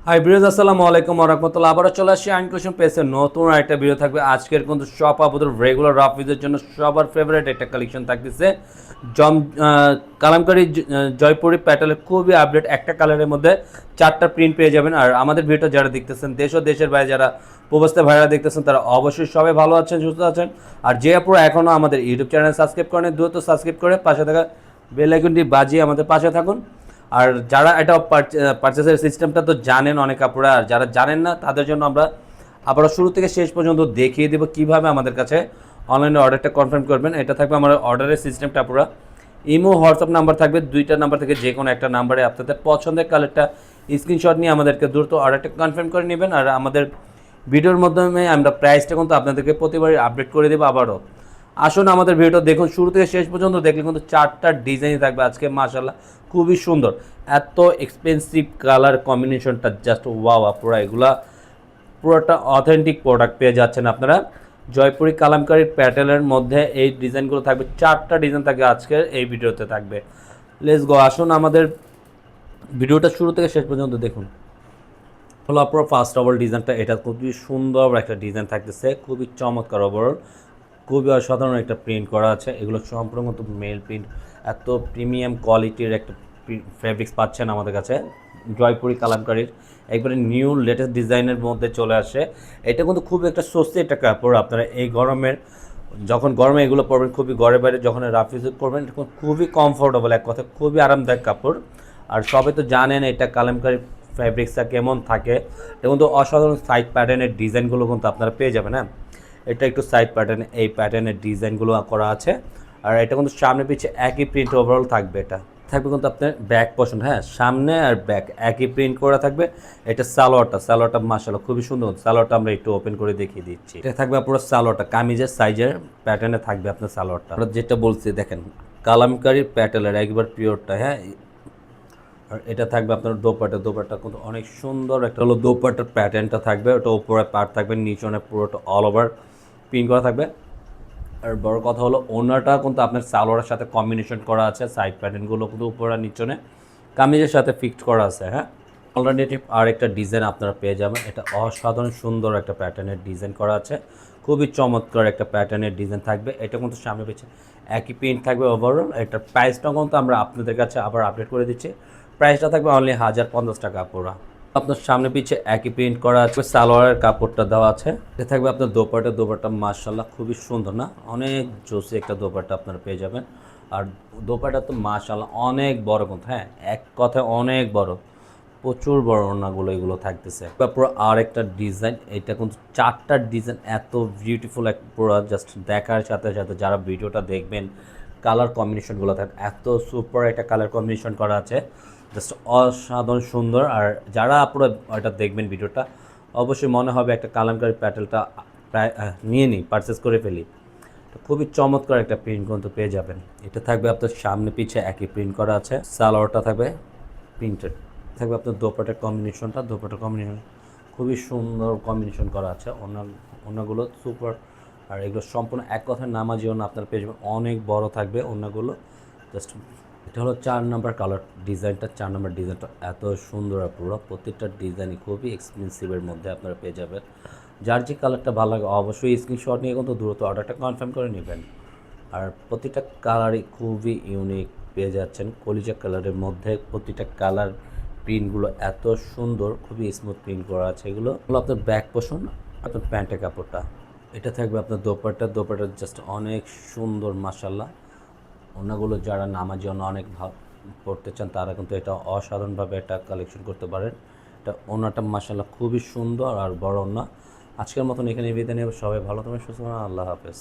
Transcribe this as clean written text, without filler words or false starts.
High ব্রিয়াজ, আসসালামু আলাইকুম ওয়া রাহমাতুল্লাহ। আবারও চলে আসছি আইনক্লুশন পেজে নতুন একটা ভিডিও থাকবে। আজকের কিন্তু সব আপাতত রেগুলার রাফিজের জন্য সবার ফেভারিট একটা কালেকশন থাকতেছে। জম কালামকারী জয়পুরি প্যাটেলের খুবই আপডেট একটা কালারের মধ্যে 4টা প্রিন্ট পেয়ে যাবেন। আর আমাদের ভিডিওটা যারা দেখতেছেন দেশ ও দেশের বাইরে যারা প্রবাসী ভাইরা দেখতেছেন তারা অবশ্যই সবাই ভালো আছেন, সুস্থ আছেন। আর যে আপুরা এখনও আমাদের ইউটিউব চ্যানেল সাবস্ক্রাইব করেন দ্রুত সাবস্ক্রাইব করে পাশে থাকা বেল আইকনটি বাজিয়ে আমাদের পাশে থাকুন। আর যারা এটা পারচেসের সিস্টেমটা তো জানেন অনেক আপুরা, আর যারা জানেন না তাদের জন্য আমরা আবারও শুরু থেকে শেষ পর্যন্ত দেখিয়ে দেবো কীভাবে আমাদের কাছে অনলাইনে অর্ডারটা কনফার্ম করবেন। এটা থাকবে আমার অর্ডারের সিস্টেমটা। আপুরা ইমো হোয়াটসঅ্যাপ নাম্বার থাকবে, দুইটা নাম্বার থেকে যে কোনো একটা নাম্বারে আপনাদের পছন্দের কালারটা স্ক্রিনশট নিয়ে আমাদেরকে দ্রুত অর্ডারটা কনফার্ম করে নেবেন। আর আমাদের ভিডিওর মাধ্যমে আমরা প্রাইসটা কিন্তু আপনাদেরকে প্রতিবারই আপডেট করে দেবো। আবারও আসুন আমাদের ভিডিওটা দেখুন শুরু থেকে শেষ পর্যন্ত, দেখলে কিন্তু 4টা ডিজাইনই থাকবে আজকে। মাশাআল্লাহ খুবই সুন্দর, এত এক্সপেন্সিভ কালার কম্বিনেশনটা জাস্ট ওয়াও। পুরো এগুলা পুরোটা অথেন্টিক প্রোডাক্ট পেয়ে যাচ্ছেন আপনারা। জয়পুরি কালামকারী প্যাটেলের মধ্যে এই ডিজাইনগুলো থাকবে, 4টা ডিজাইন থাকবে আজকের এই ভিডিওতে থাকবে। লেটস গো, আসুন আমাদের ভিডিওটা শুরু থেকে শেষ পর্যন্ত দেখুন। হলো আপনার ফার্স্ট ওভার ডিজাইনটা, এটা খুবই সুন্দর একটা ডিজাইন থাকতেছে, খুবই চমৎকার ওভারঅল, খুবই অসাধারণ একটা প্রিন্ট করা আছে। এগুলো সম্পূর্ণ মেল প্রিন্ট, এত প্রিমিয়াম কোয়ালিটির একটা ফেব্রিক্স পাচ্ছেন আমাদের কাছে জয়পুরি কালামকারীর। একবারে নিউ লেটেস্ট ডিজাইনের মধ্যে চলে আসে। এটা কিন্তু খুব একটা সস্তি একটা কাপড়। আপনারা এই গরমের যখন গরমে এগুলো পরবেন, খুবই ঘরে বাইরে যখন রাফ ইউজ করবেন তখন খুবই কমফোর্টেবল, এক কথা খুবই আরামদায়ক কাপড়। আর সবাই তো জানেন এটা কালামকারী ফ্যাব্রিক্সটা কেমন থাকে। এটা কিন্তু অসাধারণ সাইড প্যাটার্নের ডিজাইনগুলো কিন্তু আপনারা পেয়ে যাবেন। হ্যাঁ, এটা একটু সাইড প্যাটার্ন, এই প্যাটার্নের ডিজাইনগুলো করা আছে। আর এটা কিন্তু সামনে পিছে একই প্রিন্ট ওভারঅল থাকবে। এটা থাকবে কিন্তু আপনার ব্যাক পোর্শন, হ্যাঁ সামনে আর ব্যাক একই প্রিন্ট করা থাকবে। এটা সালোয়ারটা মাশাআল্লাহ খুবই সুন্দর। সালোয়ারটা আমরা একটু ওপেন করে দেখিয়ে দিচ্ছি। এটা থাকবে পুরো সালোয়ারটা কামিজের সাইজের প্যাটার্নে থাকবে আপনার সালোয়ারটা। আমরা যেটা বলছি দেখেন কালামকারী প্যাটেলের একবার পিওরটা। হ্যাঁ, আর এটা থাকবে আপনার দোপাট্টা কিন্তু অনেক সুন্দর একটা হলো দোপাট্টার প্যাটার্নটা থাকবে। ওটা উপরে পার্ট থাকবে, নিচনে পুরোটা অল ওভার প্রিন্ট করা থাকবে। আর বড় কথা হলো ওনাটা কিন্তু আপনার সালোয়ারের সাথে কম্বিনেশন করা আছে। সাইড প্যাটার্নগুলো কিন্তু উপরে নিচনে কামিজের সাথে ফিক্সড করা আছে। হ্যাঁ, অল্টারনেটিভ আর একটা ডিজাইন আপনারা পেয়ে যাবেন। এটা অসাধারণ সুন্দর একটা প্যাটার্নের ডিজাইন করা আছে, খুবই চমৎকার একটা প্যাটার্নের ডিজাইন থাকবে। এটা কিন্তু সামনে পিছে একই প্রিন্ট থাকবে ওভারঅল। এটার প্রাইসটাও কিন্তু আমরা আপনাদের কাছে আবার আপডেট করে দিচ্ছি। প্রাইসটা থাকবে অনলি 1050 টাকা পুরা। আপনার সামনে পিছে একই প্রিন্ট করা আছে, সালোয়ারের কাপড়টা দেওয়া আছে। এটা থাকবে আপনার দোপাট্টা মাশাআল্লাহ খুবই সুন্দর না, অনেক জোসি একটা দোপাট্টা আপনারা পেয়ে যাবেন। আর দোপাট্টা তো মাশাআল্লাহ অনেক বড় কিন্তু, হ্যাঁ এক কথায় অনেক বড়, প্রচুর বড় ওড়নাগুলো এগুলো থাকতেছে। পুরো আর একটা ডিজাইন, এটা কিন্তু 4টা ডিজাইন এত বিউটিফুল এক পুরো, জাস্ট দেখার সাথে সাথে যারা ভিডিওটা দেখবেন কালার কম্বিনেশনগুলো থাকে এত সুপার একটা কালার কম্বিনেশন করা আছে, জাস্ট অসাধারণ সুন্দর। আর যারা আপনারা এটা দেখবেন ভিডিওটা অবশ্যই মনে হবে একটা কালামকারী প্যাটেলটা প্রায় নিয়ে নিই, পারচেস করে ফেলি। খুবই চমৎকার একটা প্রিন্ট কিন্তু পেয়ে যাবেন। এটা থাকবে আপনার সামনে পিছে একই প্রিন্ট করা আছে। সালোয়ারটা থাকবে প্রিন্টেড, থাকবে আপনার দোপাট্টার কম্বিনেশন খুবই সুন্দর কম্বিনেশন করা আছে। ওনাগুলো সুপার। আর এগুলো সম্পূর্ণ এক কথায় নামাজি ওনা আপনার পেয়ে যাবেন, অনেক বড় থাকবে ওনাগুলো। জাস্ট এটা হলো 4 নম্বর কালার ডিজাইনটা। 4 নম্বর ডিজাইনটা এত সুন্দর, আর পুরো প্রত্যেকটা ডিজাইনই খুবই এক্সপেন্সিভের মধ্যে আপনারা পেয়ে যাবেন। যার যে কালারটা ভালো লাগে অবশ্যই স্ক্রিনশট নিয়ে কিন্তু দ্রুত অর্ডারটা কনফার্ম করে নেবেন। আর প্রতিটা কালারই খুবই ইউনিক পেয়ে যাচ্ছেন, কলিজা কালারের মধ্যে প্রতিটা কালার প্রিন্টগুলো এত সুন্দর, খুবই স্মুথ প্রিন্ট করা আছে। এগুলো হলো আপনার ব্যাক পোর্শন, আপনার প্যান্টের কাপড়টা। এটা থাকবে আপনার দোপাট্টা জাস্ট অনেক সুন্দর মাশাআল্লাহ। ওনাগুলো যারা নামাজি ওনা অনেক পড়তে চান তারা কিন্তু এটা অসাধারণভাবে এটা কালেকশন করতে পারেন। এটা ওনাটা মাশাআল্লাহ খুবই সুন্দর আর বড় ওনা। আজকের মতন এখানে বিদায় নেব, সবাই ভালো থাকবেন, সুস্থ থাকবেন, আল্লাহ হাফেজ।